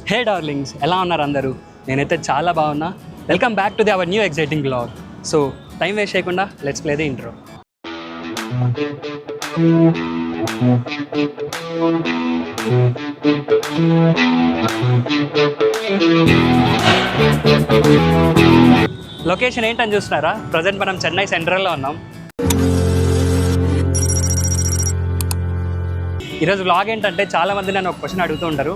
హే darlings, ఎలా ఉన్నారు అందరూ? నేనైతే చాలా బాగున్నా. Welcome back to the our new exciting blog. So time waste చేయకుండా let's play the intro. Location ఏంటని చూస్తున్నారా? ప్రజెంట్ మనం చెన్నై సెంట్రల్లో ఉన్నాం. ఈరోజు వ్లాగ్ ఏంటంటే చాలామంది నన్ను ఒక క్వశ్చన్ అడుగుతూ ఉంటారు,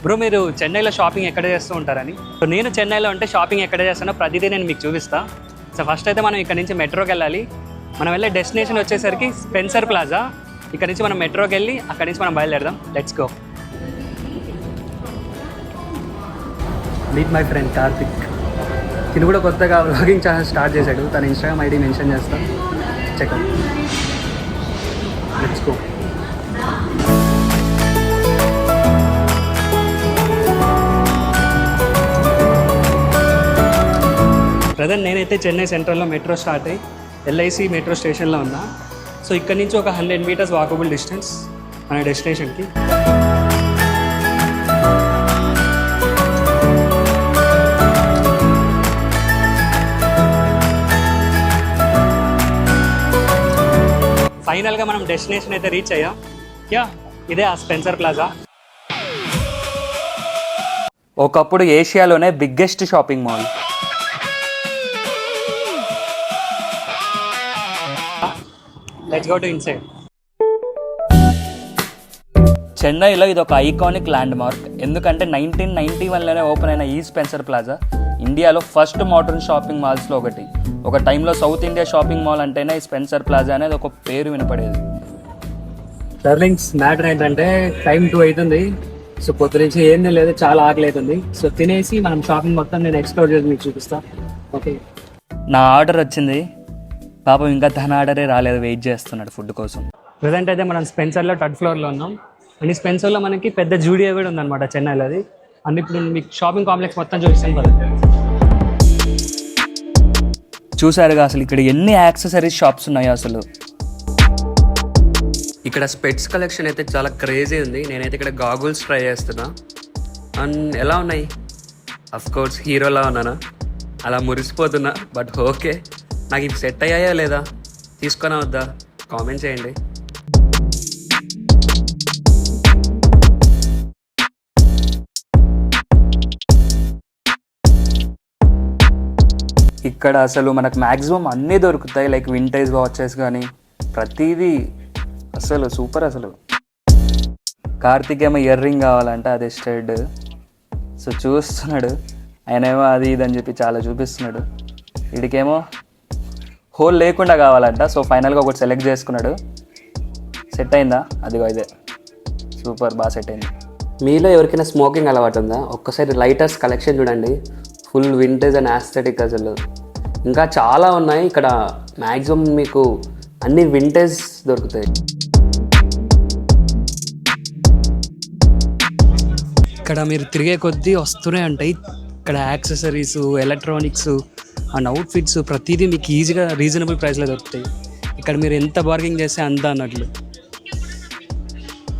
బ్రో మీరు చెన్నైలో షాపింగ్ ఎక్కడ చేస్తూ ఉంటారని. సో నేను చెన్నైలో అంటే షాపింగ్ ఎక్కడ చేస్తానో ప్రతిదీ నేను మీకు చూపిస్తా. సో ఫస్ట్ అయితే మనం ఇక్కడ నుంచి మెట్రోకి వెళ్ళాలి. మనం వెళ్ళే డెస్టినేషన్ వచ్చేసరికి స్పెన్సర్ ప్లాజా. ఇక్కడ నుంచి మనం మెట్రోకి వెళ్ళి అక్కడి నుంచి మనం బయలుదేరదాం. Let's go. Meet my friend Karthik. తిను కూడా కొత్తగా వ్లాగింగ్ ఛానల్ స్టార్ట్ చేశాడు. తన ఇన్స్టాగ్రామ్ ఐడి మెన్షన్ చేస్తాం, చెక్అవుట్. Let's go. ప్రజెంట్ నేనైతే చెన్నై సెంట్రల్లో మెట్రో స్టార్ట్ అయ్యి ఎల్ఐసి మెట్రో స్టేషన్లో ఉన్నా. సో ఇక్కడ నుంచి ఒక 100 మీటర్స్ వాకబుల్ డిస్టెన్స్ మన డెస్టినేషన్కి. ఫైనల్గా మనం డెస్టినేషన్ అయితే రీచ్ అయ్యాం. ఇదే ఆ స్పెన్సర్ ప్లాజా. ఒకప్పుడు ఏషియాలోనే biggest shopping mall. Let's go to inside. చెన్నైలో ఇది ఒక ఐకానిక్ ల్యాండ్ మార్క్. ఎందుకంటే 1991లోనే ఓపెన్ అయిన ఈ స్పెన్సర్ ప్లాజా ఇండియాలో ఫస్ట్ మోడర్న్ షాపింగ్ మాల్స్లో ఒకటి. ఒక టైంలో సౌత్ ఇండియా షాపింగ్ మాల్ అంటేనే ఈ స్పెన్సర్ ప్లాజా అనేది ఒక పేరు వినపడేది. డార్లింగ్స్, మ్యాటర్ ఏంటంటే టైం 2 అవుతుంది. సో పొద్దు నుంచి ఏం లేదు, చాలా ఆకలి అవుతుంది. సో తినేసి మనం షాపింగ్ మొత్తం నేను ఎక్స్ప్లోర్ చేసి మీకు చూపిస్తా. ఓకే, నా ఆర్డర్ వచ్చింది. పాపం ఇంకా తన ఆర్డరే రాలేదు, వెయిట్ చేస్తున్నాడు ఫుడ్ కోసం. ప్రజెంట్ అయితే మనం స్పెన్సర్లో 3rd ఫ్లోర్లో ఉన్నాం. అండ్ ఈ స్పెన్సర్లో మనకి పెద్ద జూడియో కూడా ఉందన్నమాట చెన్నైలో. అది అండ్ ఇప్పుడు మీకు షాపింగ్ కాంప్లెక్స్ మొత్తం చూపిస్తాను కదా. చూసారుగా అసలు ఇక్కడ ఎన్ని యాక్సెసరీస్ షాప్స్ ఉన్నాయో అసలు. ఇక్కడ స్పెట్స్ కలెక్షన్ అయితే చాలా క్రేజీ ఉంది. నేనైతే ఇక్కడ గాగుల్స్ ట్రై చేస్తున్నా. అండ్ ఎలా ఉన్నాయి? అఫ్కోర్స్ హీరోలా ఉన్నానా? అలా మురిసిపోతున్నా. బట్ ఓకే, నాకు ఇవి సెట్ అయ్యాయా లేదా, తీసుకొని వద్దా, కామెంట్ చేయండి. ఇక్కడ అసలు మనకు మ్యాక్సిమం అన్నీ దొరుకుతాయి. లైక్ వింటేజ్ వాచెస్ కానీ ప్రతిదీ అసలు సూపర్. అసలు కార్తిక్ ఏమో ఇయర్ రింగ్ కావాలంటే అది స్టెడ్. సో చూస్తున్నాడు, ఆయనేమో అది ఇది అని చెప్పి చాలా చూపిస్తున్నాడు. వీడికేమో హోల్ లేకుండా కావాలంట. సో ఫైనల్గా ఒకటి సెలెక్ట్ చేసుకున్నాడు. సెట్ అయిందా? అదిగో ఇదే సూపర్, బాగా సెట్ అయింది. మీలో ఎవరికైనా స్మోకింగ్ అలవాటు ఉందా? ఒక్కసారి లైటర్స్ కలెక్షన్ చూడండి, ఫుల్ వింటేజ్ అండ్ యాస్థెటిక్ అసలు. ఇంకా చాలా ఉన్నాయి ఇక్కడ. మ్యాక్సిమం మీకు అన్ని వింటేజ్ దొరుకుతాయి. ఇక్కడ మీరు తిరిగే కొద్దీ వస్తూనే ఉంటాయి. ఇక్కడ యాక్సెసరీస్, ఎలక్ట్రానిక్స్ అండ్ అవుట్ఫిట్స్ ప్రతిదీ మీకు ఈజీగా రీజనబుల్ ప్రైస్లో దొరుకుతాయి. ఇక్కడ మీరు ఎంత బార్గింగ్ చేస్తే అంత అన్నట్లు.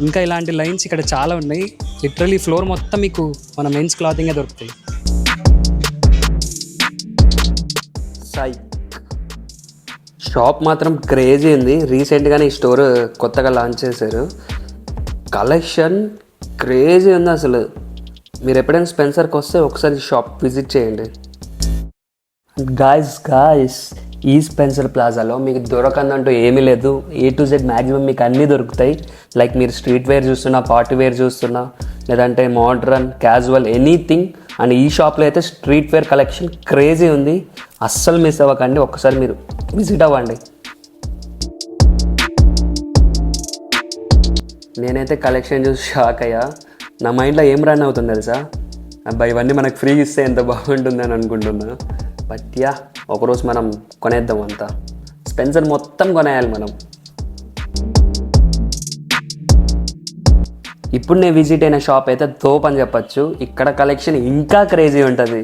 ఇంకా ఇలాంటి లైన్స్ ఇక్కడ చాలా ఉన్నాయి. లిటరలీ ఫ్లోర్ మొత్తం మీకు మన మెన్స్ క్లాతింగే దొరుకుతాయి. షాప్ మాత్రం క్రేజీ ఉంది. రీసెంట్గానే ఈ స్టోర్ కొత్తగా లాంచ్ చేశారు. కలెక్షన్ క్రేజీ ఉంది అసలు. మీరు ఎప్పుడైనా స్పెన్సర్కి వస్తే ఒకసారి షాప్ విజిట్ చేయండి. గాయస్ ఈ స్పెన్సర్ ప్లాజాలో మీకు దొరకందంటూ ఏమీ లేదు. A to Z మ్యాక్సిమం మీకు అన్నీ దొరుకుతాయి. లైక్ మీరు స్ట్రీట్ వేర్ చూస్తున్నా, పార్టీ వేర్ చూస్తున్నా, లేదంటే మోడ్రన్, క్యాజువల్, ఎనీథింగ్. అండ్ ఈ షాప్లో అయితే స్ట్రీట్ వేర్ కలెక్షన్ క్రేజీ ఉంది. అస్సలు మిస్ అవ్వకండి, ఒక్కసారి మీరు విజిట్ అవ్వండి. నేనైతే కలెక్షన్ చూసి షాక్ అయ్యా. నా మైండ్లో ఏం రన్ అవుతుంది తెలుసా? అబ్బాయి ఇవన్నీ మనకు ఫ్రీ ఇస్తే ఎంత బాగుంటుంది అని అనుకుంటున్నా. బట్ యా, ఒకరోజు మనం కొనేద్దాం అంతా. స్పెన్సర్ మొత్తం కొనేయాలి మనం. ఇప్పుడు నేను విజిట్ అయిన షాప్ అయితే తోప్ అని చెప్పచ్చు. ఇక్కడ కలెక్షన్ ఇంకా క్రేజీ ఉంటుంది.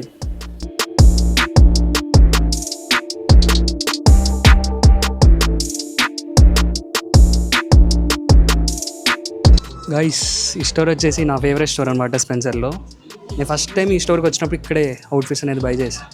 గైస్ ఈ స్టోర్ వచ్చేసి నా ఫేవరెట్ స్టోర్ అనమాట స్పెన్సర్లో. నేను ఫస్ట్ టైం ఈ స్టోర్కి వచ్చినప్పుడు ఇక్కడే అవుట్ఫిట్స్ అనేది బై చేశాను.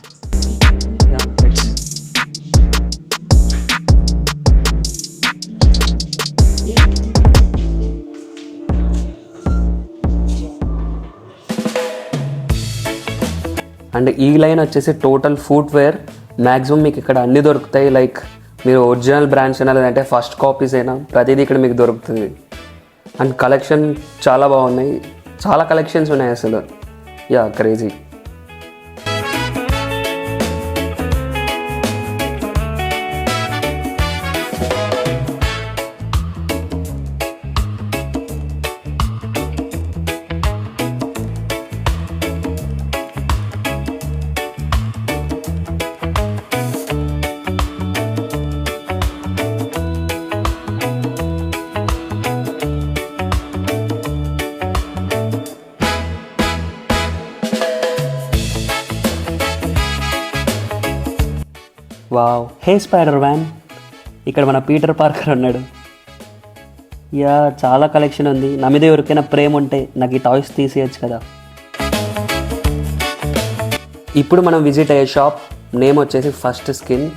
అండ్ ఈ లైన్ వచ్చేసి టోటల్ ఫుట్వేర్. మ్యాక్సిమం మీకు ఇక్కడ అన్నీ దొరుకుతాయి. లైక్ మీరు ఒరిజినల్ బ్రాండ్స్ అయినా లేదంటే ఫస్ట్ కాపీస్ అయినా ప్రతిదీ ఇక్కడ మీకు దొరుకుతుంది. అండ్ కలెక్షన్ చాలా బాగున్నాయి, చాలా కలెక్షన్స్ ఉన్నాయి అసలు. Yeah crazy. వావ్, హే స్పైడర్ మ్యాన్. ఇక్కడ మన పీటర్ పార్కర్ ఉన్నాడు. యా చాలా కలెక్షన్ ఉంది. నా మీద ఎవరికైనా ప్రేమ ఉంటే నాకు ఈ టాయ్స్ తీసేయచ్చు కదా. ఇప్పుడు మనం విజిట్ అయ్యే షాప్ నేమ్ వచ్చేసి ఫస్ట్ స్కిన్.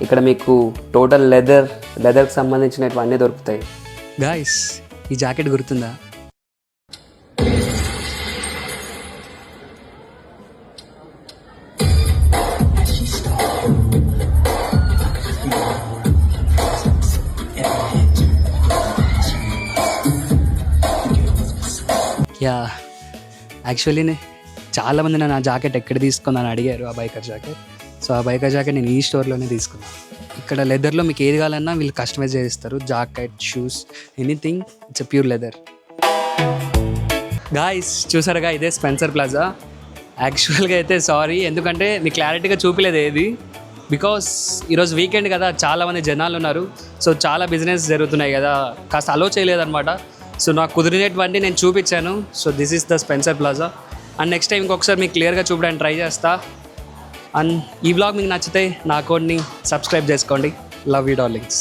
ఇక్కడ మీకు టోటల్ లెదర్కి సంబంధించినవన్నీ దొరుకుతాయి. గాయ్స్, ఈ జాకెట్ గుర్తుందా? యా, యాక్చువల్లీ చాలామంది నన్ను ఆ జాకెట్ ఎక్కడ తీసుకుందని అడిగారు, ఆ బైకర్ జాకెట్. సో ఆ బైకర్ జాకెట్ నేను ఈ స్టోర్లోనే తీసుకున్నాను. ఇక్కడ లెదర్లో మీకు ఏది కావాలన్నా వీళ్ళు కస్టమైజ్ చేస్తారు. Jacket, shoes, anything, it's pure leather. Guys చూసారుగా, ఇదే స్పెన్సర్ ప్లాజా. యాక్చువల్గా అయితే సారీ, ఎందుకంటే మీకు క్లారిటీగా చూపలేదు ఏది. బికాస్ ఈరోజు వీకెండ్ కదా, చాలామంది జనాలు ఉన్నారు. సో చాలా బిజినెస్ జరుగుతున్నాయి కదా, కాస్త అలో చేయలేదన్నమాట. సో నాకు కుదిరినటువంటి నేను చూపించాను. So this is the Spencer plaza. And next time ఇంకొకసారి మీకు క్లియర్గా చూపడానికి ట్రై చేస్తా. అండ్ ఈ వ్లాగ్ మీకు నచ్చితే నా అకౌంట్ని సబ్స్క్రైబ్ చేసుకోండి. Love you darlings.